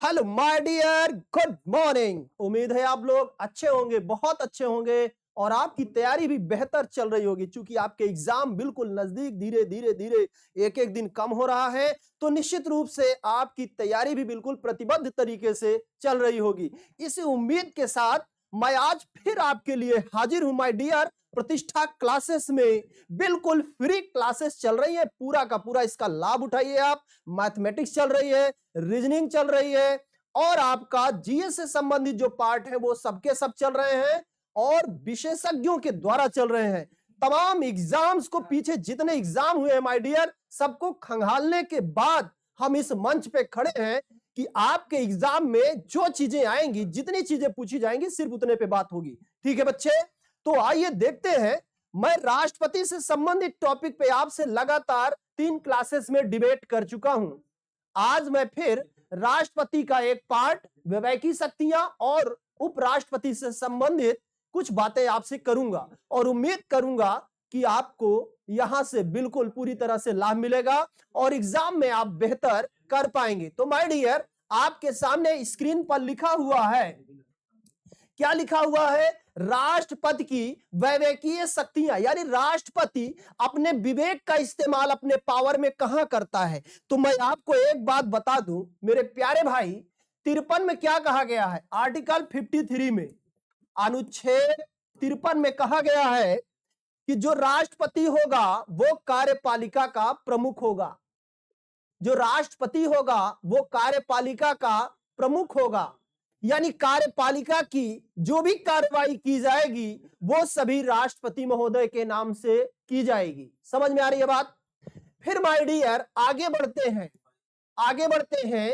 Hello my dear, good morning. उम्मीद है आप लोग अच्छे होंगे, बहुत अच्छे होंगे और आपकी तैयारी भी बेहतर चल रही होगी। चूंकि आपके एग्जाम बिल्कुल नजदीक धीरे धीरे धीरे एक एक दिन कम हो रहा है, तो निश्चित रूप से आपकी तैयारी भी बिल्कुल प्रतिबद्ध तरीके से चल रही होगी। इसी उम्मीद के साथ मैं आज फिर आपके लिए हाजिर हूं माय डियर। प्रतिष्ठा क्लासेस में बिल्कुल फ्री क्लासेस चल रही है, पूरा का पूरा इसका लाभ उठाइए आप। मैथमेटिक्स चल रही है, रीजनिंग चल रही है और आपका जीएस से संबंधित जो पार्ट है वो सबके सब चल रहे हैं और विशेषज्ञों के द्वारा चल रहे हैं। तमाम एग्जाम्स को, पीछे जितने एग्जाम हुए हैं माय डियर, सबको खंगालने के बाद हम इस मंच पे खड़े हैं कि आपके एग्जाम में जो चीजें आएंगी, जितनी चीजें पूछी जाएंगी, सिर्फ उतने पे बात होगी। ठीक है बच्चे, तो आइए देखते हैं। मैं राष्ट्रपति से संबंधित टॉपिक पे आपसे लगातार 3 क्लासेस में डिबेट कर चुका हूं। आज मैं फिर राष्ट्रपति का एक पार्ट, विवेकी शक्तियां और उपराष्ट्रपति से संबंधित कुछ बातें आपसे करूंगा और उम्मीद करूंगा कि आपको यहां से बिल्कुल पूरी तरह से लाभ मिलेगा और एग्जाम में आप बेहतर कर पाएंगे। तो माय डियर, आपके सामने स्क्रीन पर लिखा हुआ है, क्या लिखा हुआ है? राष्ट्रपति की वैवेकीय शक्तियां, यानी राष्ट्रपति अपने विवेक का इस्तेमाल अपने पावर में कहां करता है। तो मैं आपको एक बात बता दूं मेरे प्यारे भाई, 53 में क्या कहा गया है? आर्टिकल 53 में, अनुच्छेद 53 में कहा गया है कि जो राष्ट्रपति होगा वो कार्यपालिका का प्रमुख होगा। जो राष्ट्रपति होगा वो कार्यपालिका का प्रमुख होगा, यानी कार्यपालिका की जो भी कार्रवाई की जाएगी वो सभी राष्ट्रपति महोदय के नाम से की जाएगी। समझ में आ रही है बात? फिर माय डियर आगे बढ़ते हैं, आगे बढ़ते हैं।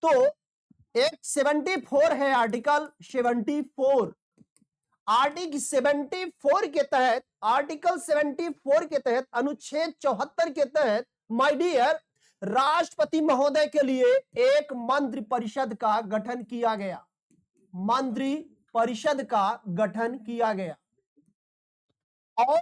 तो एक 74 है, आर्टिकल 74। आर्टिकल 74 के तहत, आर्टिकल 74 के तहत, अनुच्छेद 74 के तहत माय डियर, राष्ट्रपति महोदय के लिए एक मंत्रि परिषद का गठन किया गया। मंत्रि परिषद का गठन किया गया और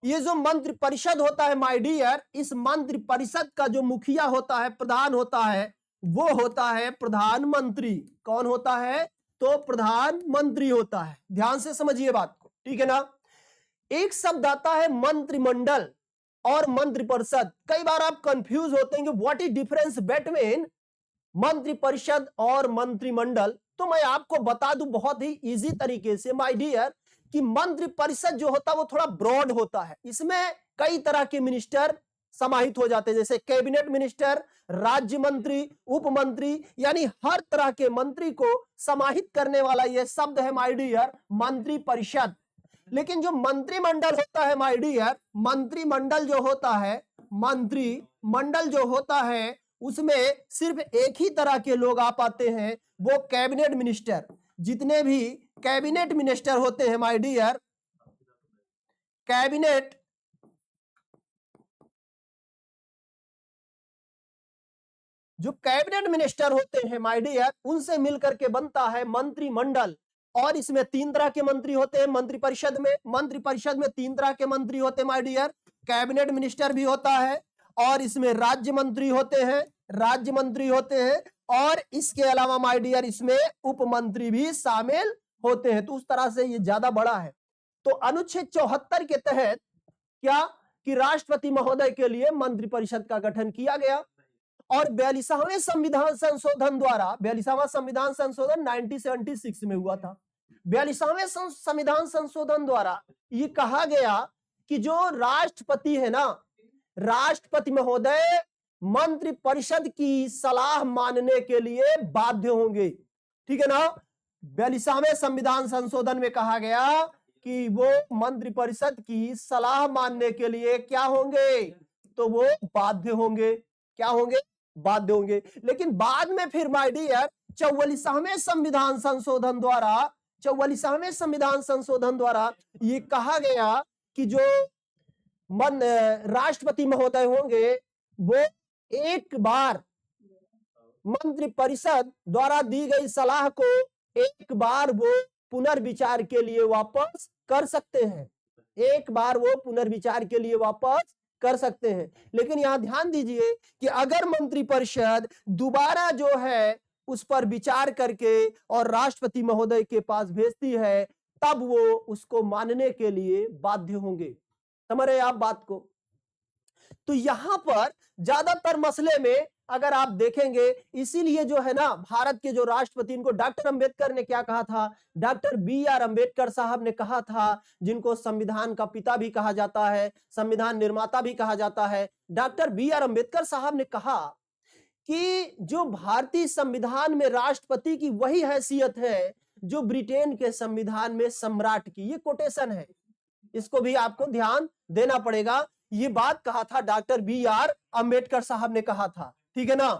ये जो मंत्रि परिषद होता है माय डियर, इस मंत्रि परिषद का जो मुखिया होता है, प्रधान होता है, वो होता है प्रधानमंत्री। कौन होता है? तो प्रधानमंत्री होता है। ध्यान से समझिए बात को, ठीक है ना। एक शब्द आता है मंत्रिमंडल और मंत्रिपरिषद। कई बार आप कंफ्यूज होते हैं कि व्हाट इज डिफरेंस बिटवीन मंत्रि परिषद और मंत्रिमंडल। तो मैं आपको बता दूं बहुत ही इजी तरीके से माय डियर कि मंत्रि परिषद जो होता है वो थोड़ा ब्रॉड होता है। इसमें कई तरह के मिनिस्टर समाहित हो जाते हैं, जैसे कैबिनेट मिनिस्टर, राज्य मंत्री, उप मंत्री, यानी हर तरह के मंत्री को समाहित करने वाला यह शब्द है माय डियर मंत्रि परिषद। लेकिन जो मंत्रिमंडल होता है माय डियर, मंत्रिमंडल जो होता है, मंत्रिमंडल जो होता है, उसमें सिर्फ एक ही तरह के लोग आ पाते हैं, वो कैबिनेट मिनिस्टर। जितने भी कैबिनेट मिनिस्टर होते हैं माय डियर, कैबिनेट जो कैबिनेट मिनिस्टर होते हैं माय डियर, उनसे मिलकर के बनता है मंत्रिमंडल। और इसमें 3 तरह के मंत्री होते हैं मंत्रिपरिषद में। मंत्रिपरिषद में 3 तरह के मंत्री होते हैं माय डियर। कैबिनेट मिनिस्टर भी होता है और इसमें राज्य मंत्री होते हैं, राज्य मंत्री होते हैं, और इसके अलावा माय डियर इसमें उप मंत्री भी शामिल होते हैं। तो उस तरह से ये ज्यादा बड़ा है। तो अनुच्छेद 74 के तहत क्या कि राष्ट्रपति महोदय के लिए मंत्रिपरिषद का गठन किया गया और 42वें संविधान संशोधन द्वारा, 42वां संविधान संशोधन 1976 में हुआ था। 42वें संविधान संशोधन द्वारा ये कहा गया कि जो राष्ट्रपति है ना, राष्ट्रपति महोदय मंत्रि परिषद की सलाह मानने के लिए बाध्य होंगे। ठीक है ना। 42वें संविधान संशोधन में कहा गया कि वो मंत्रि परिषद की सलाह मानने के लिए क्या होंगे? तो वो बाध्य होंगे। क्या होंगे? बाध्य होंगे। लेकिन बाद में फिर माय डियर 44वें संविधान संशोधन द्वारा, 44वें संविधान संशोधन द्वारा ये कहा गया कि जो राष्ट्रपति महोदय होंगे वो एक बार मंत्रि परिषद द्वारा दी गई सलाह को एक बार वो पुनर्विचार के लिए वापस कर सकते हैं। एक बार वो पुनर्विचार के लिए वापस कर सकते हैं। लेकिन यहां ध्यान दीजिए कि अगर मंत्रिपरिषद दोबारा जो है उस पर विचार करके और राष्ट्रपति महोदय के पास भेजती है, तब वो उसको मानने के लिए बाध्य होंगे। समझ रहे हैं आप बात को? तो यहां पर ज्यादातर मसले में अगर आप देखेंगे, इसीलिए जो है ना, भारत के जो राष्ट्रपति, इनको डॉक्टर अंबेडकर ने क्या कहा था? Doctor B R. अंबेडकर साहब ने कहा था, जिनको संविधान का पिता भी कहा जाता है, संविधान निर्माता भी कहा जाता है। Doctor B R. अंबेडकर साहब ने कहा कि जो भारतीय संविधान में राष्ट्रपति की वही हैसियत है जो ब्रिटेन के संविधान में सम्राट की। ये कोटेशन है, इसको भी आपको ध्यान देना पड़ेगा। ये बात कहा था डॉक्टर बी.आर. अंबेडकर साहब ने कहा था, ठीक है ना?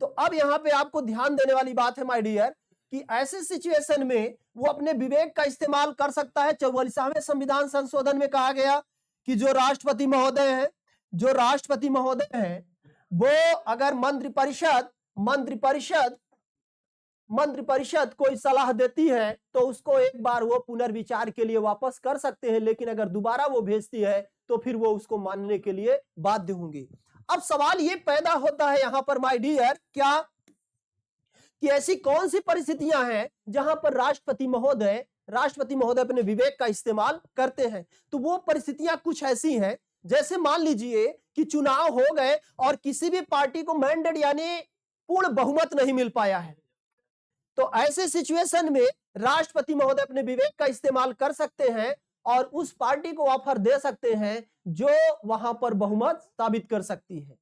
तो अब यहां पे आपको ध्यान देने वाली बात है माय डियर, कि ऐसे सिचुएशन में वो अपने विवेक का इस्तेमाल कर सकता है। 44वें संविधान संशोधन में कहा गया कि जो राष्ट्रपति महोदय हैं वो अगर मंत्रिपरिषद कोई सलाह देती है तो उसको एक बार वो पुनर्विचार के लिए वापस कर सकते हैं, लेकिन अगर दोबारा वो भेजती है तो फिर वो उसको मानने के लिए बाध्य होंगे। अब सवाल ये पैदा होता है यहां पर माय डियर, क्या कि ऐसी कौन सी परिस्थितियां हैं जहां पर राष्ट्रपति महोदय अपने विवेक का इस्तेमाल करते हैं? तो वो परिस्थितियां कुछ ऐसी हैं, जैसे मान लीजिए कि चुनाव हो गए और किसी भी पार्टी को मैंडेट यानी पूर्ण बहुमत नहीं मिल पाया है, तो ऐसे सिचुएशन में राष्ट्रपति महोदय अपने विवेक का इस्तेमाल कर सकते हैं और उस पार्टी को ऑफर दे सकते हैं जो वहां पर बहुमत साबित कर सकती है।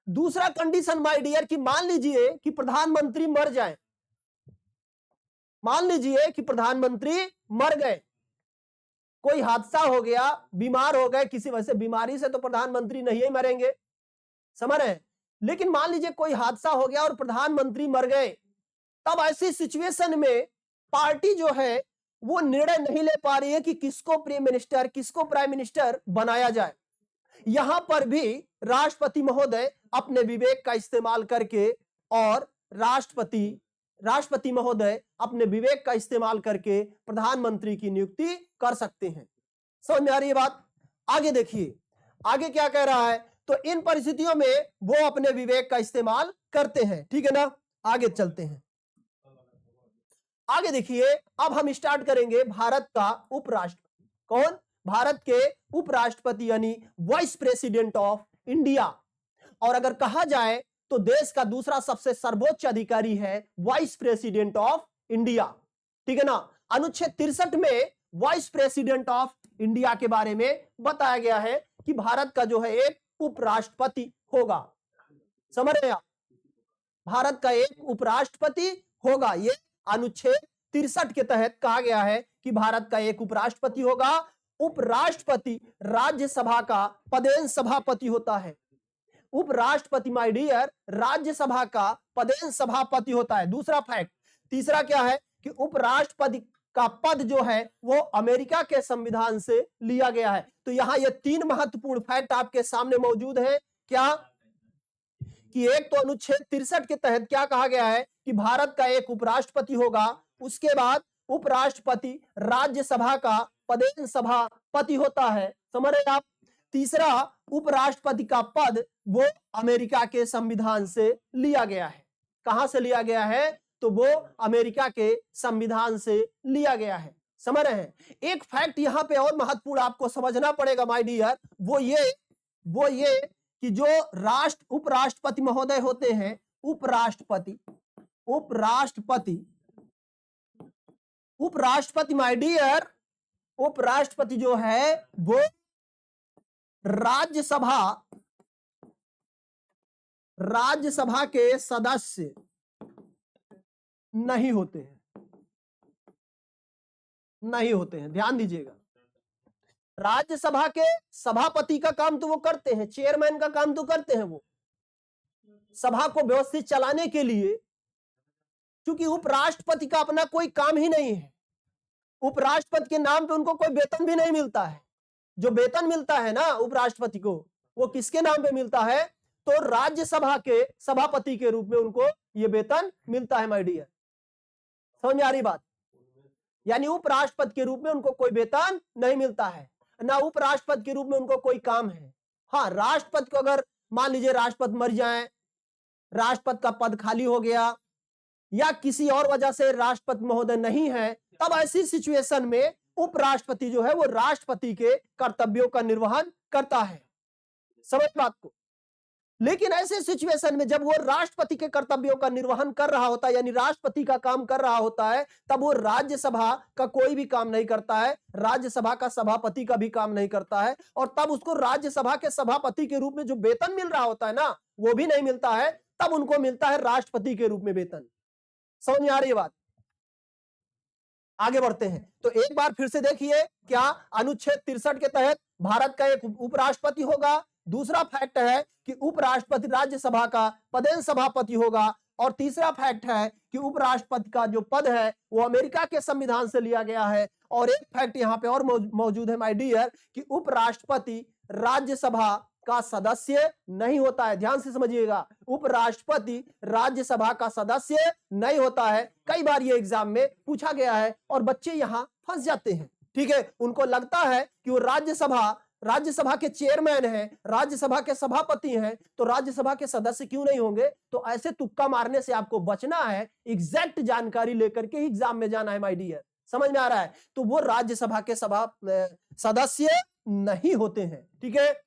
दूसरा कंडीशन माय डियर, कि मान लीजिए कि प्रधानमंत्री मर जाए, मान लीजिए कि प्रधानमंत्री मर गए, कोई हादसा हो गया, बीमार हो गए किसी वजह से, बीमारी से तो प्रधानमंत्री नहीं मरेंगे, समझ रहे हैं, लेकिन मान लीजिए कोई हादसा हो गया और प्रधानमंत्री मर गए, तब ऐसी सिचुएशन में पार्टी जो है वो निर्णय नहीं ले पा रही है कि किसको प्राइम मिनिस्टर बनाया जाए। यहां पर भी राष्ट्रपति महोदय अपने विवेक का इस्तेमाल करके और राष्ट्रपति महोदय अपने विवेक का इस्तेमाल करके प्रधानमंत्री की नियुक्ति कर सकते हैं। समझ में आ रही है बात? आगे देखिए, आगे क्या कह रहा है। तो इन परिस्थितियों में वो अपने विवेक का इस्तेमाल करते हैं, ठीक है ना? आगे चलते हैं, आगे देखिए। अब हम स्टार्ट करेंगे भारत का उपराष्ट्रपति। कौन? भारत के उपराष्ट्रपति यानी वाइस प्रेसिडेंट ऑफ इंडिया। और अगर कहा जाए तो देश का दूसरा सबसे सर्वोच्च अधिकारी है वाइस प्रेसिडेंट ऑफ इंडिया, ठीक है ना? अनुच्छेद 63 में वाइस प्रेसिडेंट ऑफ इंडिया के बारे में बताया गया है कि भारत का जो है एक उपराष्ट्रपति होगा। समझ रहे हैं आप? भारत का एक उपराष्ट्रपति होगा। ये अनुच्छेद 63 के तहत कहा गया है कि भारत का एक उपराष्ट्रपति होगा। उपराष्ट्रपति राज्यसभा का पदेन सभापति होता है। उपराष्ट्रपति माय डियर राज्यसभा का पदेन सभापति होता है। दूसरा फैक्ट। तीसरा क्या है कि उपराष्ट्रपति का पद जो है वो अमेरिका के संविधान से लिया गया है। तो यहां ये 3 महत्वपूर्ण फैक्ट आपके सामने मौजूद है। क्या? कि एक तो अनुच्छेद 63 के तहत क्या कहा गया है कि भारत का एक उपराष्ट्रपति होगा, उसके बाद उपराष्ट्रपति राज्यसभा का पदेन सभापति होता है। समझ रहे आप? तीसरा, उपराष्ट्रपति का पद वो अमेरिका के संविधान से लिया गया है। कहां से लिया गया है? तो वो अमेरिका के संविधान से लिया गया है। समझ रहे हैं? एक फैक्ट यहां पे और महत्वपूर्ण आपको समझना पड़ेगा माय डियर, वो ये कि जो उपराष्ट्रपति महोदय होते हैं, उपराष्ट्रपति माय डियर, उपराष्ट्रपति जो है वो राज्यसभा के सदस्य नहीं होते हैं। ध्यान दीजिएगा, राज्यसभा के सभापति का काम तो वो करते हैं, चेयरमैन का काम तो करते हैं वो सभा को व्यवस्थित चलाने के लिए, क्योंकि उपराष्ट्रपति का अपना कोई काम ही नहीं है। उपराष्ट्रपति के नाम पे उनको कोई वेतन भी नहीं मिलता है। जो वेतन मिलता है ना उपराष्ट्रपति को, वो किसके नाम पे मिलता है? तो राज्यसभा के सभापति के रूप में उनको ये वेतन मिलता है माय डियर। समझ में आ रही बात? यानी उपराष्ट्रपति के रूप में उनको कोई वेतन नहीं मिलता है, ना उपराष्ट्रपति के रूप में उनको कोई काम है। हाँ, राष्ट्रपति को अगर मान लीजिए राष्ट्रपति मर जाए, राष्ट्रपति का पद खाली हो गया, या किसी और वजह से राष्ट्रपति महोदय नहीं है, तब ऐसी सिचुएशन में उपराष्ट्रपति जो है वो राष्ट्रपति के कर्तव्यों का निर्वहन करता है। समझ बात को। लेकिन ऐसे सिचुएशन में जब वो राष्ट्रपति के कर्तव्यों का निर्वहन कर रहा होता है, यानी राष्ट्रपति का काम कर रहा होता है, तब वो राज्यसभा का कोई भी काम नहीं करता है, राज्यसभा का सभापति का भी काम नहीं करता है, और तब उसको राज्यसभा के सभापति के रूप में जो वेतन मिल रहा होता है ना, वो भी नहीं मिलता है, तब उनको मिलता है राष्ट्रपति के रूप में वेतन। समझ में आ रही है बात? आगे बढ़ते हैं तो एक बार फिर से देखिए, क्या अनुच्छेद 63 के तहत भारत का एक उपराष्ट्रपति होगा। दूसरा फैक्ट है कि उपराष्ट्रपति राज्यसभा का पदेन सभापति होगा। और तीसरा फैक्ट है कि उपराष्ट्रपति का जो पद है वो अमेरिका के संविधान से लिया गया है। और एक फैक्ट यहां पे और मौजूद है माय डियर, कि उपराष्ट्रपति राज्यसभा का सदस्य नहीं होता है। ध्यान से समझिएगा, उपराष्ट्रपति राज्यसभा का सदस्य नहीं होता है। कई बार ये एग्जाम में पूछा गया है और बच्चे यहां फंस जाते हैं। ठीक है, उनको लगता है कि वो राज्यसभा के चेयरमैन हैं, राज्यसभा के सभापति हैं, तो राज्यसभा के सदस्य क्यों नहीं होंगे। तो ऐसे तुक्का मारने से आपको बचना है, एग्जैक्ट जानकारी लेकर के एग्जाम में जाना है माय डियर। समझ में आ रहा है? तो वो राज्यसभा के सदस्य नहीं होते हैं। ठीक है,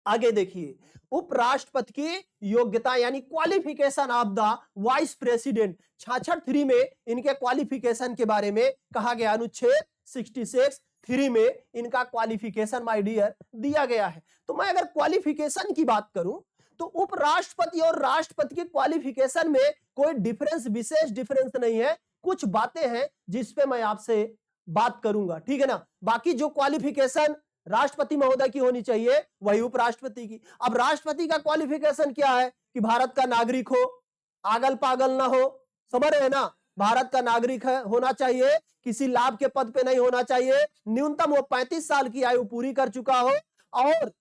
आगे देखिए, उपराष्ट्रपति की योग्यता यानी qualification of the vice president 66(3) में इनके क्वालिफिकेशन के बारे में कहा गया। अनुच्छेद 66(3) में इनका क्वालिफिकेशन माय डियर दिया गया है। तो मैं अगर क्वालिफिकेशन की बात करूं तो उपराष्ट्रपति और राष्ट्रपति के क्वालिफिकेशन में कोई डिफरेंस, विशेष डिफरेंस नहीं है। कुछ बातें हैं जिस पे मैं आपसे बात करूंगा, ठीक है ना। बाकी जो क्वालिफिकेशन राष्ट्रपति महोदय की होनी चाहिए वही उपराष्ट्रपति की। अब राष्ट्रपति का क्वालिफिकेशन क्या है कि भारत का नागरिक हो, आगल पागल ना हो, समझ रहे हैं ना, भारत का नागरिक है, होना चाहिए, किसी लाभ के पद पे नहीं होना चाहिए, न्यूनतम वो 35 साल की आयु पूरी कर चुका हो। और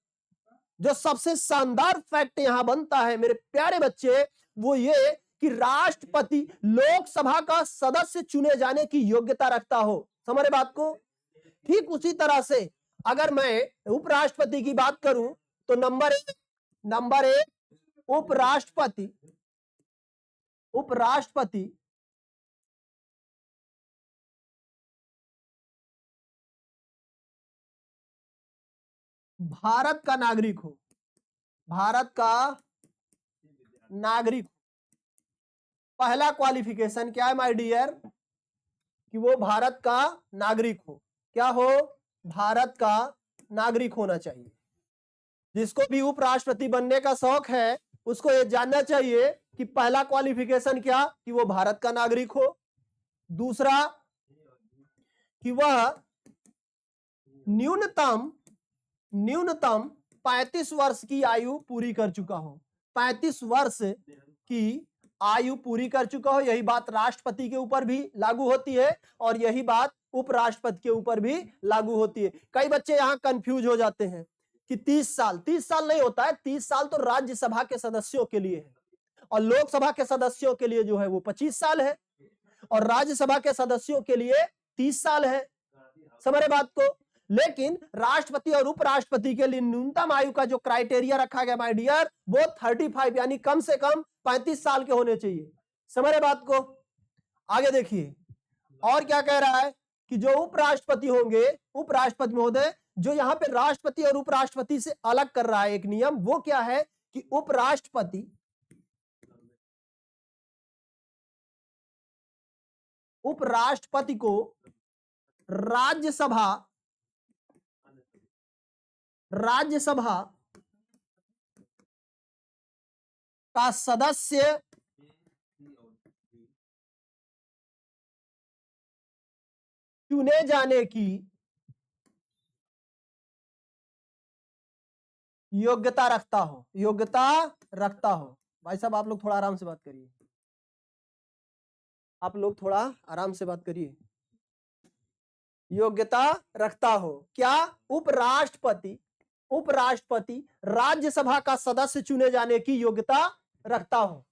जो सबसे शानदार फैक्ट यहां बनता है मेरे प्यारे बच्चे, वो ये कि राष्ट्रपति लोकसभा का सदस्य चुने जाने की योग्यता रखता हो। समझ रहे बात को? ठीक उसी तरह से अगर मैं उपराष्ट्रपति की बात करूं तो नंबर एक उपराष्ट्रपति भारत का नागरिक हो, भारत का नागरिक। पहला क्वालिफिकेशन क्या है माय डियर, कि वो भारत का नागरिक हो। क्या हो? भारत का नागरिक होना चाहिए। जिसको भी उपराष्ट्रपति बनने का शौक है उसको ये जानना चाहिए कि पहला क्वालिफिकेशन क्या, कि वो भारत का नागरिक हो। दूसरा कि वह न्यूनतम 35 वर्ष की आयु पूरी कर चुका हो। 35 वर्ष की आयु पूरी कर चुका हो। यही बात राष्ट्रपति के ऊपर भी लागू होती है और यही बात उपराष्ट्रपति के ऊपर भी लागू होती है। कई बच्चे यहां कंफ्यूज हो जाते हैं कि 30 साल नहीं होता है। 30 साल तो राज्यसभा के सदस्यों के लिए है और लोकसभा के सदस्यों के लिए जो है वो 25 साल है और राज्यसभा के सदस्यों के लिए 30 साल है। समझ रहे बात को? लेकिन राष्ट्रपति और उपराष्ट्रपति के लिए न्यूनतम आयु का जो क्राइटेरिया रखा गया माय डियर, वो 35 यानी कम से कम 35 साल के होने चाहिए। समझ रहे बात को? आगे देखिए और क्या कह रहा है कि जो उपराष्ट्रपति होंगे, उपराष्ट्रपति महोदय, जो यहां पे राष्ट्रपति और उपराष्ट्रपति से अलग कर रहा है एक नियम, वो क्या है कि उपराष्ट्रपति को राज्यसभा का सदस्य चुने जाने की योग्यता रखता हो। भाई साहब आप लोग थोड़ा आराम से बात करिए, योग्यता रखता हो। क्या? उपराष्ट्रपति राज्यसभा का सदस्य चुने जाने की योग्यता रखता हो।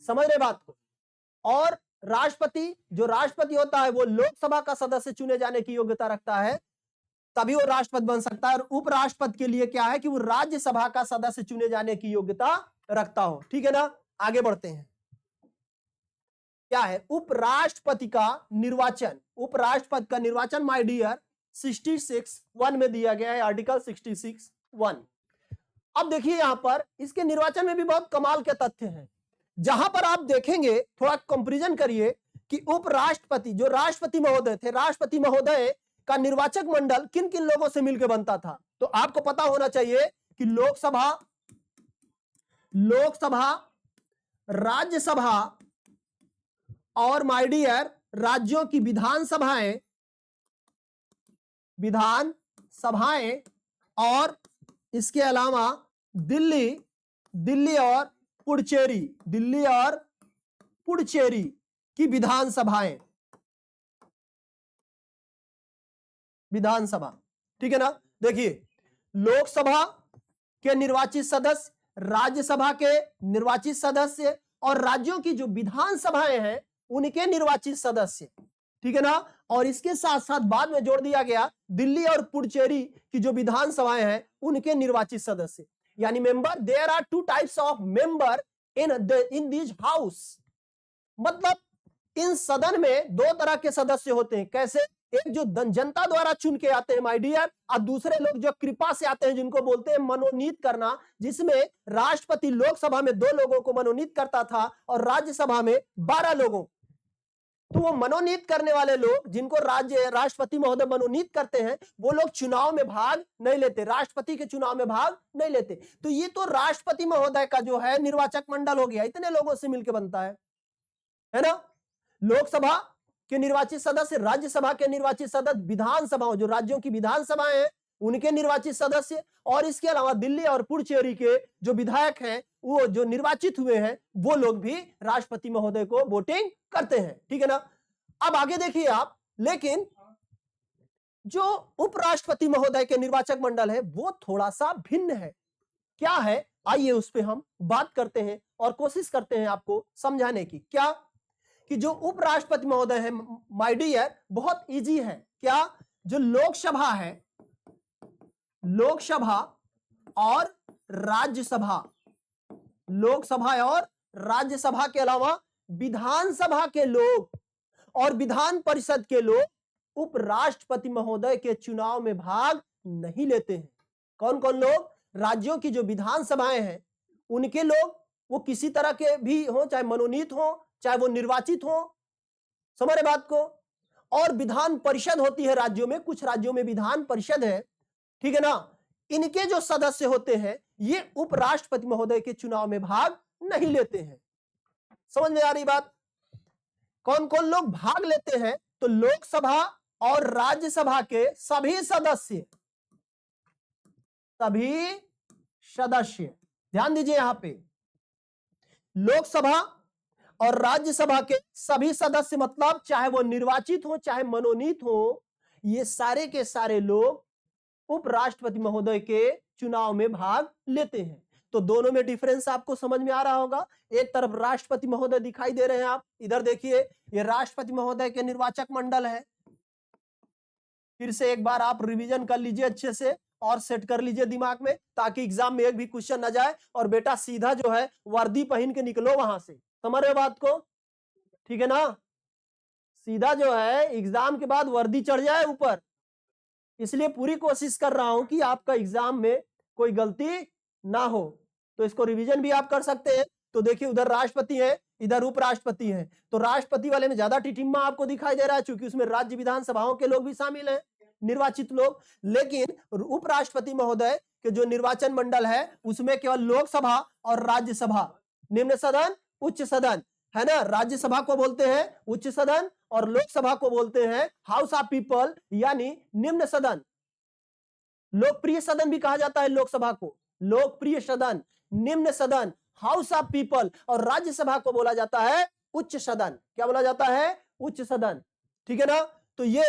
समझ रहे बात को? और जो राष्ट्रपति होता है वो लोकसभा का सदस्य चुने जाने की योग्यता रखता है, तभी वो राष्ट्रपति बन सकता है। और उपराष्ट्रपति के लिए क्या है कि वो राज्यसभा का सदस्य चुने जाने की योग्यता रखता हो। ठीक है ना? आगे बढ़ते हैं। क्या है, उपराष्ट्रपति का निर्वाचन। उपराष्ट्रपति का निर्वाचन माय डियर 66(1) में दिया गया है, आर्टिकल 66(1). अब देखिए यहां पर इसके निर्वाचन में भी बहुत कमाल के तथ्य हैं, जहां पर आप देखेंगे, थोड़ा कंपैरिजन करिए कि उपराष्ट्रपति जो राष्ट्रपति महोदय थे, राष्ट्रपति महोदय का निर्वाचक मंडल किन किन लोगों से मिलकर बनता था। तो आपको पता होना चाहिए कि लोकसभा, राज्यसभा और माय डियर राज्यों की विधानसभाएं और इसके अलावा दिल्ली और पुडुचेरी की विधानसभा, ठीक है ना। देखिए, लोकसभा के निर्वाचित सदस्य, राज्यसभा के निर्वाचित सदस्य और राज्यों की जो विधानसभाएं हैं उनके निर्वाचित सदस्य, ठीक है ना। और इसके साथ साथ बाद में जोड़ दिया गया दिल्ली और पुडुचेरी की जो विधानसभाएं हैं उनके निर्वाचित सदस्य। यानी member, there are 2 types of member in this house. मतलब इन सदन में 2 तरह के सदस्य होते हैं। कैसे? एक जो जनता द्वारा चुन के आते हैं माय डियर, और दूसरे लोग जो कृपा से आते हैं, जिनको बोलते हैं मनोनीत करना, जिसमें राष्ट्रपति लोकसभा में 2 लोगों को मनोनीत करता था और राज्यसभा में 12 लोगों। तो वो मनोनीत करने वाले लोग, जिनको राष्ट्रपति महोदय मनोनीत करते हैं, वो लोग चुनाव में भाग नहीं लेते, राष्ट्रपति के चुनाव में भाग नहीं लेते। तो ये तो राष्ट्रपति महोदय का जो है निर्वाचक मंडल हो गया, इतने लोगों से मिलकर बनता है ना। लोकसभा के निर्वाचित सदस्य, राज्यसभा के निर्वाचित सदस्य, विधानसभाओं जो राज्यों की विधानसभाएं हैं उनके निर्वाचित सदस्य, और इसके अलावा दिल्ली और पुडुचेरी के जो विधायक हैं, वो जो निर्वाचित हुए हैं, वो लोग भी राष्ट्रपति महोदय को वोटिंग करते हैं, ठीक है ना। अब आगे देखिए आप, लेकिन जो उपराष्ट्रपति महोदय के निर्वाचक मंडल है वो थोड़ा सा भिन्न है। क्या है, आइए उस पर हम बात करते हैं और कोशिश करते हैं आपको समझाने की। क्या कि जो उपराष्ट्रपति महोदय है माय डियर, बहुत इजी है। क्या? जो लोकसभा है, लोकसभा और राज्यसभा, लोकसभा और राज्यसभा के अलावा विधानसभा के लोग और विधान परिषद के लोग उपराष्ट्रपति महोदय के चुनाव में भाग नहीं लेते हैं। कौन कौन लोग? राज्यों की जो विधानसभाएं हैं उनके लोग, वो किसी तरह के भी हो, चाहे मनोनीत हो चाहे वो निर्वाचित हो, समझ रहे बात को। और विधान परिषद होती है राज्यों में, कुछ राज्यों में विधान परिषद है, ठीक है ना। इनके जो सदस्य होते हैं ये उपराष्ट्रपति महोदय के चुनाव में भाग नहीं लेते हैं। समझ में आ रही बात? कौन कौन लोग भाग लेते हैं? तो लोकसभा और राज्यसभा के सभी सदस्य, ध्यान दीजिए यहां पे, लोकसभा और राज्यसभा के सभी सदस्य, मतलब चाहे वो निर्वाचित हो चाहे मनोनीत हो, ये सारे के सारे लोग उपराष्ट्रपति महोदय के चुनाव में भाग लेते हैं। तो दोनों में डिफरेंस आपको समझ में आ रहा होगा। एक तरफ राष्ट्रपति महोदय दिखाई दे रहे हैं, आप इधर देखिए, ये राष्ट्रपति महोदय के निर्वाचक मंडल है। फिर से एक बार आप रिवीजन कर लीजिए अच्छे से और सेट कर लीजिए दिमाग में, ताकि एग्जाम में एक भी क्वेश्चन ना जाए और बेटा सीधा जो है वर्दी पहन के निकलो वहां से। समझ रहे हो बात को? ठीक है ना, सीधा जो है एग्जाम के बाद वर्दी चढ़ जाए ऊपर। इसलिए पूरी कोशिश कर रहा हूं कि आपका एग्जाम में कोई गलती ना हो। तो इसको रिवीजन भी आप कर सकते हैं। तो देखिए, उधर राष्ट्रपति है, इधर उपराष्ट्रपति है। तो राष्ट्रपति वाले में ज्यादा टिटिम्मा आपको दिखाई दे रहा है, क्योंकि उसमें राज्य विधानसभाओं के लोग भी शामिल हैं, निर्वाचित लोग। लेकिन उपराष्ट्रपति महोदय के जो निर्वाचन मंडल है उसमें केवल लोकसभा और राज्यसभा, निम्न सदन उच्च सदन, है ना। राज्यसभा को बोलते हैं उच्च सदन और लोकसभा को बोलते हैं हाउस ऑफ पीपल, यानी निम्न सदन। लोकप्रिय सदन भी कहा जाता है लोकसभा को, लोकप्रिय सदन, निम्न सदन, हाउस ऑफ पीपल। और राज्यसभा को बोला जाता है उच्च सदन। क्या बोला जाता है? उच्च सदन, ठीक है ना। तो ये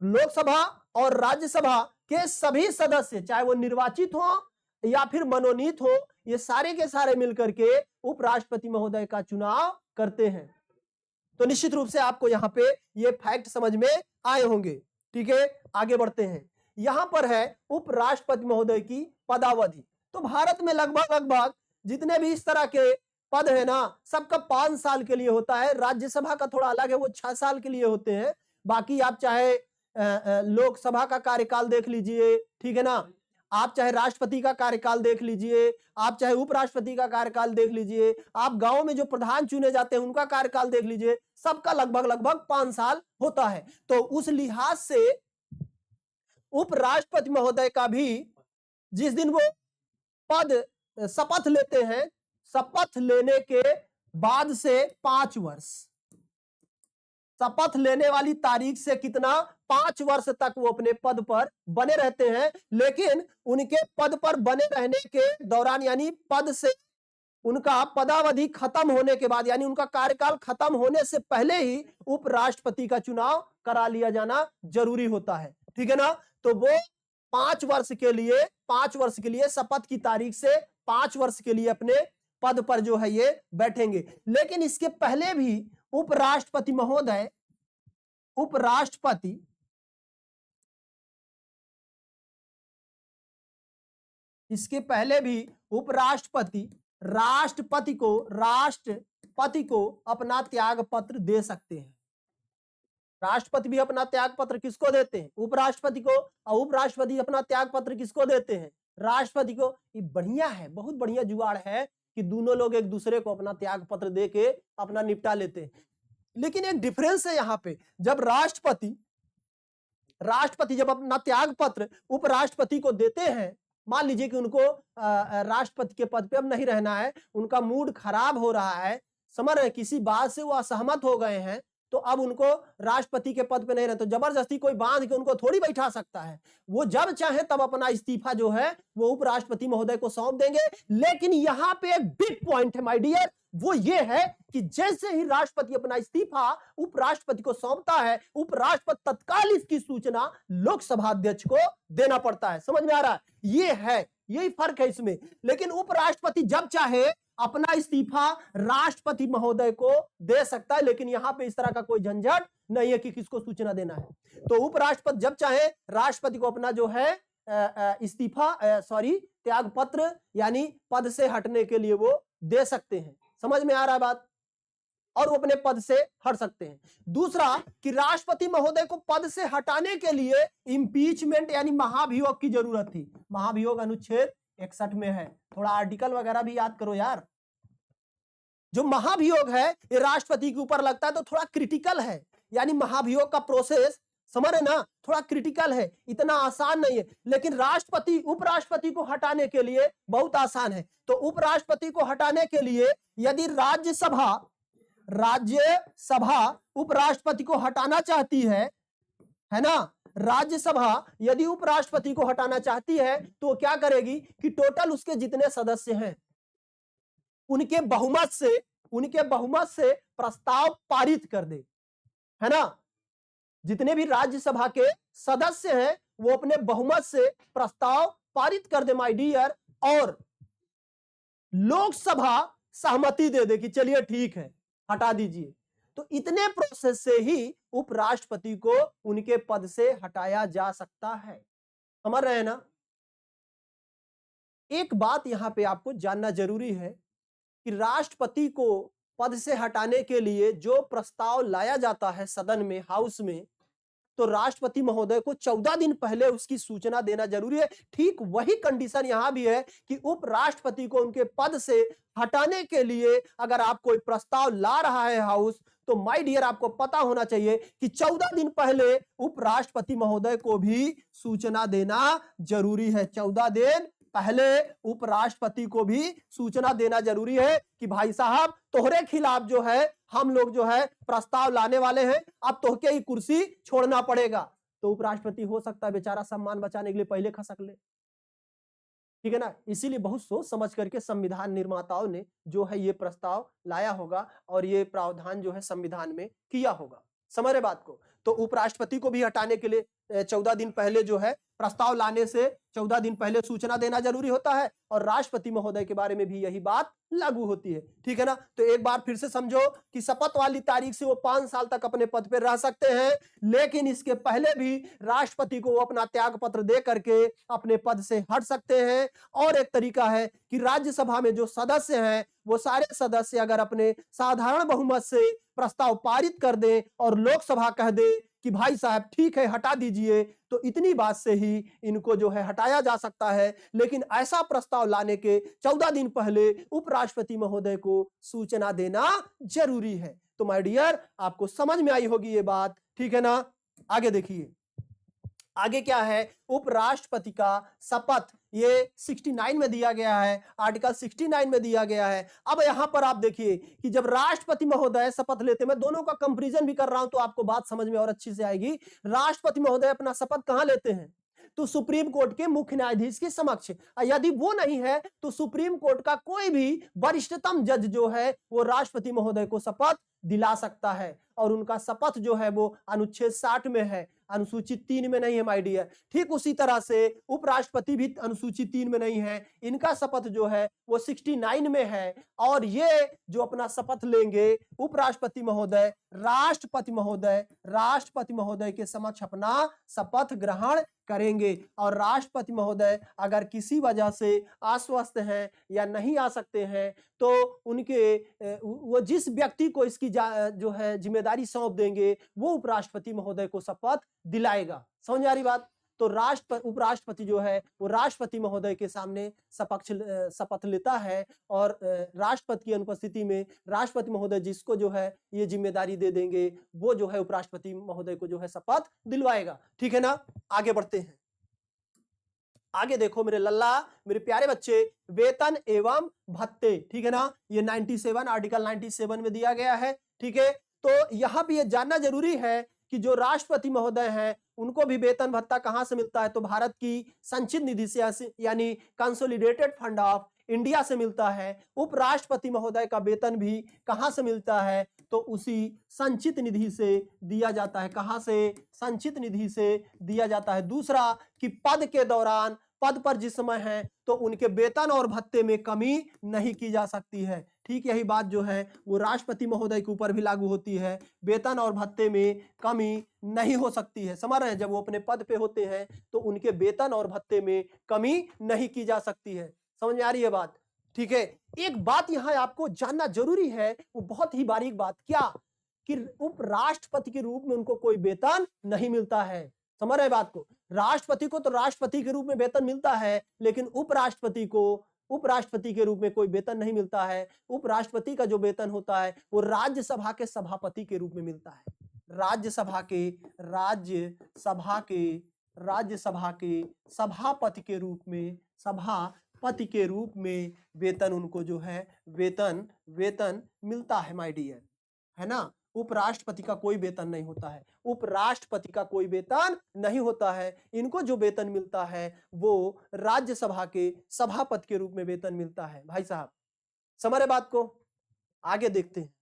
लोकसभा और राज्यसभा के सभी सदस्य, चाहे वो निर्वाचित हो या फिर मनोनीत हो, ये सारे के सारे मिलकर के उपराष्ट्रपति महोदय का चुनाव करते हैं। तो निश्चित रूप से आपको यहां पे ये फैक्ट समझ में आए होंगे, ठीक है। आगे बढ़ते हैं। यहां पर है उपराष्ट्रपति महोदय की पदावधि। तो भारत में लगभग जितने भी इस तरह के पद है ना, सबका 5 साल के लिए होता है। राज्यसभा का थोड़ा अलग है, वो 6 साल के लिए होते हैं। बाकी आप चाहे लोकसभा का कार्यकाल देख लीजिए, ठीक है ना, आप चाहे राष्ट्रपति का कार्यकाल देख लीजिए, आप चाहे उपराष्ट्रपति का कार्यकाल देख लीजिए, आप गांव में जो प्रधान चुने जाते हैं उनका कार्यकाल देख लीजिए, सबका लगभग लगभग 5 साल होता है। तो उस लिहाज से उपराष्ट्रपति महोदय का भी जिस दिन वो पद शपथ लेते हैं, शपथ लेने के बाद से 5 वर्ष, शपथ लेने वाली तारीख से कितना 5 वर्ष तक वो अपने पद पर बने रहते हैं। लेकिन उनके पद पर बने रहने के दौरान, यानी पद से उनका पदावधि खत्म होने के बाद, यानी उनका कार्यकाल खत्म होने से पहले ही उपराष्ट्रपति का चुनाव करा लिया जाना जरूरी होता है, ठीक है ना। तो वो 5 वर्ष के लिए शपथ की तारीख से 5 वर्ष के लिए अपने पद पर जो है ये बैठेंगे। लेकिन इसके पहले भी उपराष्ट्रपति महोदय, इसके पहले भी उपराष्ट्रपति राष्ट्रपति को अपना त्याग पत्र दे सकते हैं। राष्ट्रपति भी अपना त्याग पत्र किसको देते हैं? उपराष्ट्रपति को। और उपराष्ट्रपति अपना त्याग पत्र किसको देते हैं? राष्ट्रपति को। ये बढ़िया है, बहुत बढ़िया जुगाड़ है कि दोनों लोग एक दूसरे को अपना त्याग पत्र दे के अपना निपटा लेते हैं। लेकिन एक डिफरेंस है यहाँ पे, जब राष्ट्रपति जब अपना त्याग पत्र उपराष्ट्रपति को देते हैं, मान लीजिए कि उनको राष्ट्रपति के पद पे अब नहीं रहना है, उनका मूड खराब हो रहा है, समझ रहे, किसी बात से वो असहमत हो गए हैं, तो अब उनको राष्ट्रपति के पद पे नहीं रहना, तो जबरदस्ती कोई बांध के उनको थोड़ी बैठा सकता है। वो जब चाहे तब अपना इस्तीफा जो है वो उपराष्ट्रपति महोदय को सौंप देंगे। लेकिन यहाँ पे एक बिग पॉइंट है माय डियर, वो ये है कि जैसे ही राष्ट्रपति अपना इस्तीफा उपराष्ट्रपति को सौंपता है, उपराष्ट्रपति तत्काल इसकी सूचना लोकसभा अध्यक्ष को देना पड़ता है। समझ में आ रहा है? ये है, यही फर्क है इसमें। लेकिन उपराष्ट्रपति जब चाहे अपना इस्तीफा राष्ट्रपति महोदय को दे सकता है, लेकिन यहां पे इस तरह का कोई झंझट नहीं है कि किसको सूचना देना है। तो उपराष्ट्रपति जब चाहे राष्ट्रपति को अपना जो है त्याग पत्र यानी पद से हटने के लिए वो दे सकते हैं। समझ में आ रहा है बात? और वो अपने पद से हट सकते हैं। दूसरा कि राष्ट्रपति महोदय को पद से हटाने के लिए इंपीचमेंट यानी महाभियोग की जरूरत थी। महाभियोग अनुच्छेद 61 में है। थोड़ा आर्टिकल वगैरह भी याद करो यार। जो महाभियोग है ये राष्ट्रपति के ऊपर लगता है तो थोड़ा क्रिटिकल है, यानी महाभियोग का प्रोसेस समझ रहे ना, थोड़ा क्रिटिकल है, इतना आसान नहीं है। लेकिन राष्ट्रपति उपराष्ट्रपति को हटाने के लिए बहुत आसान है। तो उपराष्ट्रपति को हटाने के लिए यदि राज्यसभा उपराष्ट्रपति को हटाना चाहती है ना, राज्यसभा यदि उपराष्ट्रपति को हटाना चाहती है तो क्या करेगी कि टोटल उसके जितने सदस्य हैं उनके बहुमत से प्रस्ताव पारित कर दे, है ना। जितने भी राज्यसभा के सदस्य हैं वो अपने बहुमत से प्रस्ताव पारित कर दे माय डियर, और लोकसभा सहमति दे दे कि चलिए ठीक है हटा दीजिए। तो इतने प्रोसेस से ही उपराष्ट्रपति को उनके पद से हटाया जा सकता है। समझ रहे हैं ना? एक बात यहां पे आपको जानना जरूरी है कि राष्ट्रपति को पद से हटाने के लिए जो प्रस्ताव लाया जाता है सदन में, हाउस में, तो राष्ट्रपति महोदय को 14 दिन पहले उसकी सूचना देना जरूरी है। ठीक वही कंडीशन यहां भी है कि उपराष्ट्रपति को उनके पद से हटाने के लिए अगर आप कोई प्रस्ताव ला रहा है हाउस, तो माय डियर आपको पता होना चाहिए कि 14 दिन पहले उपराष्ट्रपति महोदय को भी सूचना देना जरूरी है। 14 दिन पहले उपराष्ट्रपति को भी सूचना देना जरूरी है कि भाई साहब तोहरे खिलाफ जो है हम लोग जो है प्रस्ताव लाने वाले हैं, अब तोहके ही कुर्सी छोड़ना पड़ेगा। तो उपराष्ट्रपति हो सकता है बेचारा सम्मान बचाने के लिए पहले खसक ले, ठीक है ना। इसीलिए बहुत सोच समझ करके संविधान निर्माताओं ने जो है ये प्रस्ताव लाया होगा और ये प्रावधान जो है संविधान में किया होगा। समझ रहे बात को? तो उपराष्ट्रपति को भी हटाने के लिए 14 दिन पहले जो है प्रस्ताव लाने से 14 दिन पहले सूचना देना जरूरी होता है, और राष्ट्रपति महोदय के बारे में भी यही बात लागू होती है। ठीक है ना। तो एक बार फिर से समझो कि शपथ वाली तारीख से वो 5 साल तक अपने पद पर रह सकते हैं, लेकिन इसके पहले भी राष्ट्रपति को वो अपना त्याग पत्र दे करके अपने पद से हट सकते हैं। और एक तरीका है कि राज्यसभा में जो सदस्य हैं वो सारे सदस्य अगर अपने साधारण बहुमत से प्रस्ताव पारित कर दें और लोकसभा कह दे कि भाई साहब ठीक है हटा दीजिए, तो इतनी बात से ही इनको जो है हटाया जा सकता है। लेकिन ऐसा प्रस्ताव लाने के 14 दिन पहले उपराष्ट्रपति महोदय को सूचना देना जरूरी है। तो माय डियर, आपको समझ में आई होगी ये बात। ठीक है ना। आगे देखिए, आगे क्या है, उपराष्ट्रपति का शपथ ये 69 में दिया गया है, आर्टिकल 69 में दिया गया है। अब यहां पर आप देखिए कि जब राष्ट्रपति महोदय शपथ लेते, मैं दोनों का कंपैरिजन भी कर रहा हूं तो आपको बात समझ में और अच्छी से आएगी। राष्ट्रपति महोदय अपना शपथ कहां लेते हैं, तो सुप्रीम कोर्ट के मुख्य न्यायाधीश के समक्ष। यदि वो नहीं है तो सुप्रीम कोर्ट का कोई भी वरिष्ठतम जज जो है वो राष्ट्रपति महोदय को शपथ दिला सकता है, और उनका शपथ जो है वो अनुच्छेद 60 में है, अनुसूची 3 में नहीं है माय डियर। ठीक उसी तरह से उपराष्ट्रपति भी अनुसूची 3 में नहीं है, इनका शपथ जो है वो 69 में है। और ये जो अपना शपथ लेंगे उपराष्ट्रपति महोदय, राष्ट्रपति महोदय के समक्ष अपना शपथ ग्रहण करेंगे। और राष्ट्रपति महोदय अगर किसी वजह से अस्वस्थ हैं या नहीं आ सकते हैं तो उनके वो जिस व्यक्ति को इसकी जो है जिम्मेदारी सौंप देंगे वो उपराष्ट्रपति महोदय को शपथ दिलाएगा। समझ आ रही बात। तो उपराष्ट्रपति जो है वो राष्ट्रपति महोदय के सामने शपथ लेता है, और राष्ट्रपति की अनुपस्थिति में राष्ट्रपति महोदय जिसको जो है ये जिम्मेदारी दे देंगे वो जो है उपराष्ट्रपति महोदय को जो है शपथ दिलवाएगा। ठीक है ना। आगे बढ़ते हैं। आगे देखो मेरे लल्ला, मेरे प्यारे बच्चे, वेतन एवं भत्ते। ठीक है ना। ये 97 आर्टिकल 97 में दिया गया है। ठीक है। तो यहां भी ये जानना जरूरी है कि जो राष्ट्रपति महोदय हैं उनको भी वेतन भत्ता कहां से मिलता है, तो भारत की संचित निधि से यानी कंसोलिडेटेड फंड ऑफ इंडिया से मिलता है। उपराष्ट्रपति महोदय का वेतन भी कहां से मिलता है, तो उसी संचित निधि से दिया जाता है। कहां से, संचित निधि से दिया जाता है। दूसरा कि पद के दौरान, पद पर जिस समय है तो उनके वेतन और भत्ते में कमी नहीं की जा सकती है। ठीक यही बात जो है वो राष्ट्रपति महोदय के ऊपर भी लागू होती है, वेतन और भत्ते में कमी नहीं हो सकती है। समझ रहे हैं, जब वो अपने पद पे होते हैं तो उनके वेतन और भत्ते में कमी नहीं की जा सकती है। समझ में आ रही है बात। ठीक है। एक बात यहां आपको जानना जरूरी है, वो बहुत ही बारीक बात, क्या कि उपराष्ट्रपति के रूप में उनको कोई वेतन नहीं मिलता है। समझ रहे बात को। राष्ट्रपति को तो राष्ट्रपति के रूप में वेतन मिलता है, लेकिन उपराष्ट्रपति को उपराष्ट्रपति के रूप में कोई वेतन नहीं मिलता है। उपराष्ट्रपति का जो वेतन होता है वो राज्यसभा के सभापति के रूप में मिलता है। राज्यसभा के सभापति के रूप में वेतन उनको जो है वेतन मिलता है माय डियर, है ना। उपराष्ट्रपति का कोई वेतन नहीं होता है, उपराष्ट्रपति का कोई वेतन नहीं होता है। इनको जो वेतन मिलता है वो राज्यसभा के सभापति के रूप में वेतन मिलता है। भाई साहब समझ रहे बात को। आगे देखते हैं,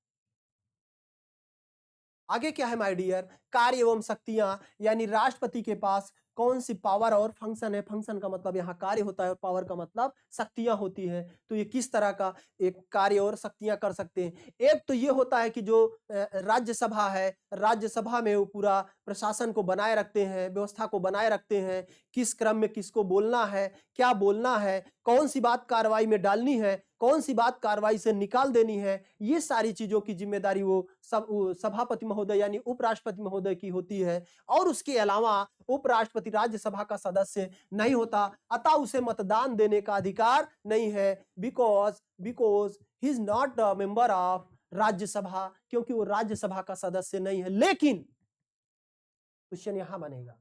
आगे क्या है माय डियर, कार्य एवं शक्तियां, यानी राष्ट्रपति के पास कौन सी पावर और फंक्शन है। फंक्शन का मतलब यहाँ कार्य होता है और पावर का मतलब शक्तियां होती है। तो ये किस तरह का एक कार्य और शक्तियां कर सकते हैं। एक तो ये होता है कि जो राज्यसभा है, राज्यसभा में वो पूरा प्रशासन को बनाए रखते हैं, व्यवस्था को बनाए रखते हैं, किस क्रम में किसको बोलना है, क्या बोलना है, कौन सी बात कार्रवाई में डालनी है, कौन सी बात कार्रवाई से निकाल देनी है, ये सारी चीजों की जिम्मेदारी वो सभापति महोदय यानी उपराष्ट्रपति महोदय की होती है। और उसके अलावा उपराष्ट्रपति राज्यसभा का सदस्य नहीं होता, अतः उसे मतदान देने का अधिकार नहीं है, because he is not a member of Rajya Sabha, क्योंकि वो राज्यसभा का सदस्य नहीं है। लेकिन क्वेश्चन यहां बनेगा,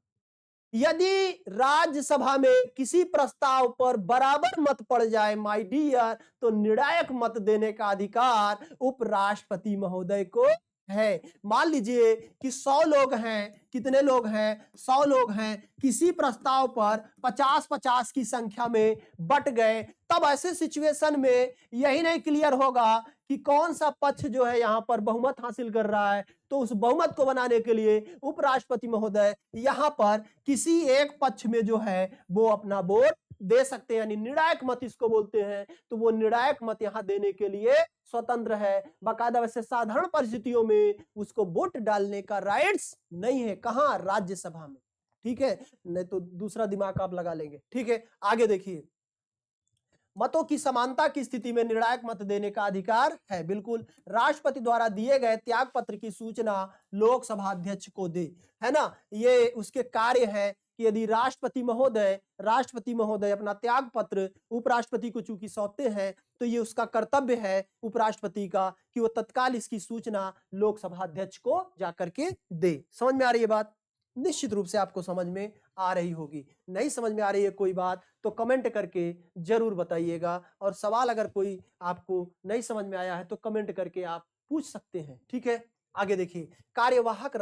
यदि राज्यसभा में किसी प्रस्ताव पर बराबर मत पड़ जाए माय डियर, तो निर्णायक मत देने का अधिकार उपराष्ट्रपति महोदय को है। मान लीजिए कि 100 लोग हैं, कितने लोग हैं? 100 लोग हैं, किसी प्रस्ताव पर 50-50 की संख्या में बट गए, तब ऐसे सिचुएशन में यही नहीं क्लियर होगा कि कौन सा पक्ष जो है यहाँ पर बहुमत हासिल कर रहा है। तो उस बहुमत को बनाने के लिए उपराष्ट्रपति महोदय यहाँ पर किसी एक पक्ष में जो है वो अपना वोट दे सकते हैं, यानी निर्णायक मत इसको बोलते हैं। तो वो निर्णायक मत यहाँ देने के लिए स्वतंत्र है। बाकायदा वैसे साधारण परिस्थितियों में उसको वोट डालने का राइट्स नहीं है। कहाँ? राज्यसभा में। ठीक है, नहीं तो दूसरा दिमाग आप लगा लेंगे। ठीक है, आगे देखिए। मतों की समानता की स्थिति में निर्णायक मत देने का अधिकार है। बिल्कुल, राष्ट्रपति द्वारा दिए गए त्याग पत्र की सूचना लोकसभा अध्यक्ष को दे, है ना। ये उसके कार्य है कि यदि राष्ट्रपति महोदय अपना त्याग पत्र उपराष्ट्रपति को चूंकि सौंपते हैं, तो ये उसका कर्तव्य है उपराष्ट्रपति का कि वो तत्काल इसकी सूचना लोकसभा अध्यक्ष को जाकर के दे। समझ में आ रही है बात? निश्चित रूप से आपको समझ में आ रही होगी। नहीं समझ में आ रही है कोई बात तो कमेंट करके जरूर बताइएगा, और सवाल अगर कोई आपको नहीं समझ में आया है तो कमेंट करके आप पूछ सकते हैं। ठीक है, आगे देखिए। कार्यवाहक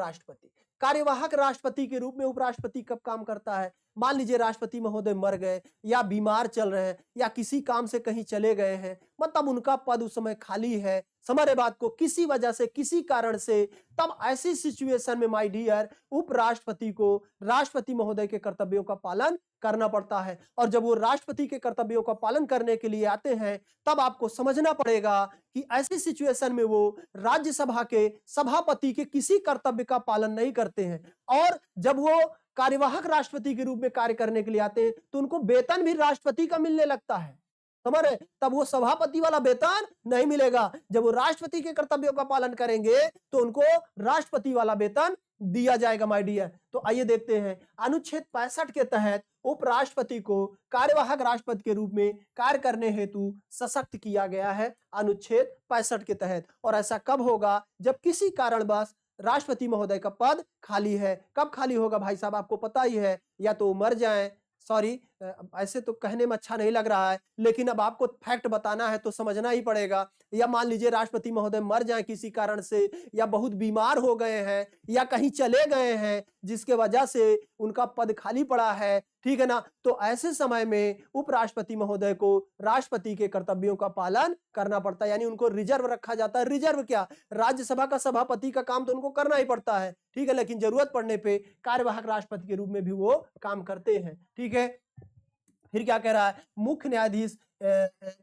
राष्ट्रपति के रूप में उपराष्ट्रपति कब काम करता है? मान लीजिए राष्ट्रपति महोदय मर गए, या बीमार चल रहे हैं, या किसी काम से कहीं चले गए हैं, मतलब उनका पद उस समय खाली है, समझ रहे बात को, किसी वजह से, किसी कारण से, तब ऐसी सिचुएशन में माय डियर उपराष्ट्रपति को राष्ट्रपति महोदय के कर्तव्यों का पालन करना पड़ता है। और जब वो राष्ट्रपति के कर्तव्यों का पालन करने के लिए आते हैं, तब आपको समझना पड़ेगा कि ऐसी सिचुएशन में वो राज्यसभा के सभापति के किसी कर्तव्य का पालन नहीं करते हैं। और जब वो कार्यवाहक राष्ट्रपति के रूप में कार्य करने के लिए आते हैं, तो उनको वेतन भी राष्ट्रपति का मिलने लगता है, समझ रहे? तब वो सभापति वाला वेतन नहीं मिलेगा। जब वो राष्ट्रपति के कर्तव्यों का पालन करेंगे तो उनको राष्ट्रपति वाला वेतन दिया जाएगा माय डियर। तो आइए देखते हैं, अनुच्छेद 65 के तहत उपराष्ट्रपति को कार्यवाहक राष्ट्रपति के रूप में कार्य करने हेतु सशक्त किया गया है, अनुच्छेद 65 के तहत। और ऐसा कब होगा? जब किसी कारणवश राष्ट्रपति महोदय का पद खाली है। कब खाली होगा भाई साहब? आपको पता ही है, या तो मर जाएं, सॉरी ऐसे तो कहने में अच्छा नहीं लग रहा है, लेकिन अब आपको फैक्ट बताना है तो समझना ही पड़ेगा। या मान लीजिए राष्ट्रपति महोदय मर जाएं किसी कारण से, या बहुत बीमार हो गए हैं, या कहीं चले गए हैं जिसके वजह से उनका पद खाली पड़ा है, ठीक है ना। तो ऐसे समय में उपराष्ट्रपति महोदय को राष्ट्रपति के कर्तव्यों का पालन करना पड़ता है, यानी उनको रिजर्व रखा जाता है। रिजर्व क्या? राज्यसभा का सभापति का काम तो उनको करना ही पड़ता है, ठीक है, लेकिन जरूरत पड़ने पे कार्यवाहक राष्ट्रपति के रूप में भी वो काम करते हैं। ठीक है, फिर क्या कह रहा है? मुख्य न्यायाधीश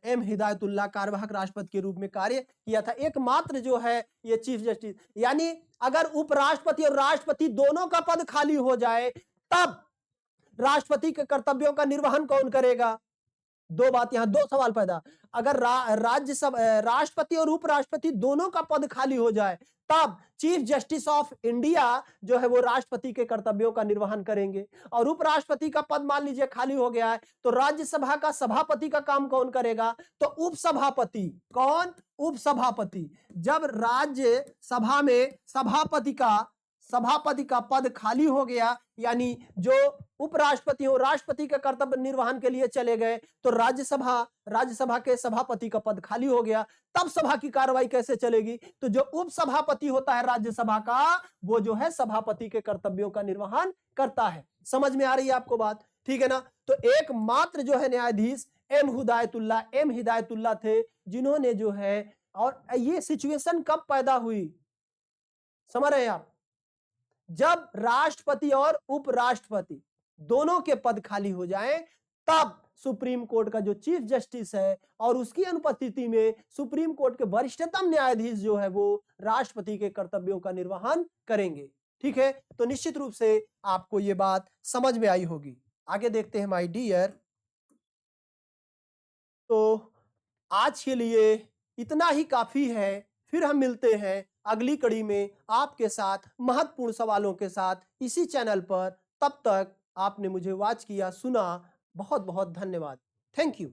एम हिदायतुल्लाह कार्यवाहक राष्ट्रपति के रूप में कार्य किया था। एकमात्र जो है ये चीफ जस्टिस, यानी अगर उपराष्ट्रपति और राष्ट्रपति दोनों का पद खाली हो जाए, तब राष्ट्रपति के कर्तव्यों का निर्वहन कौन करेगा? दो बात, यहां दो सवाल पैदा। अगर राज्यसभा राष्ट्रपति और उपराष्ट्रपति दोनों का पद खाली हो जाए, तब चीफ जस्टिस ऑफ इंडिया जो है वो राष्ट्रपति के कर्तव्यों का निर्वहन करेंगे। और उपराष्ट्रपति का पद मान लीजिए खाली हो गया है, तो राज्यसभा का सभापति का काम कौन करेगा? तो उपसभापति। कौन? उपसभापति। जब राज्यसभा में सभापति का पद खाली हो गया, यानी जो उपराष्ट्रपति और राष्ट्रपति के कर्तव्य निर्वहन के लिए चले गए, तो राज्यसभा के सभापति का पद खाली हो गया, तब सभा की कार्रवाई कैसे चलेगी? तो जो उपसभापति होता है राज्यसभा का, वो जो है सभापति के कर्तव्यों का निर्वहन करता है। समझ में आ रही है आपको बात? ठीक है ना। तो एकमात्र जो है न्यायाधीश एम हिदायतुल्लाह थे, जिन्होंने जो है, और ये सिचुएशन कब पैदा हुई समझ रहे हैं आप? जब राष्ट्रपति और उपराष्ट्रपति दोनों के पद खाली हो जाएं, तब सुप्रीम कोर्ट का जो चीफ जस्टिस है और उसकी अनुपस्थिति में सुप्रीम कोर्ट के वरिष्ठतम न्यायाधीश जो है वो राष्ट्रपति के कर्तव्यों का निर्वहन करेंगे। ठीक है, तो निश्चित रूप से आपको ये बात समझ में आई होगी। आगे देखते हैं माय डियर। तो आज के लिए इतना ही काफी है, फिर हम मिलते हैं अगली कड़ी में आपके साथ महत्वपूर्ण सवालों के साथ इसी चैनल पर। तब तक आपने मुझे वॉच किया, सुना, बहुत बहुत धन्यवाद। Thank you.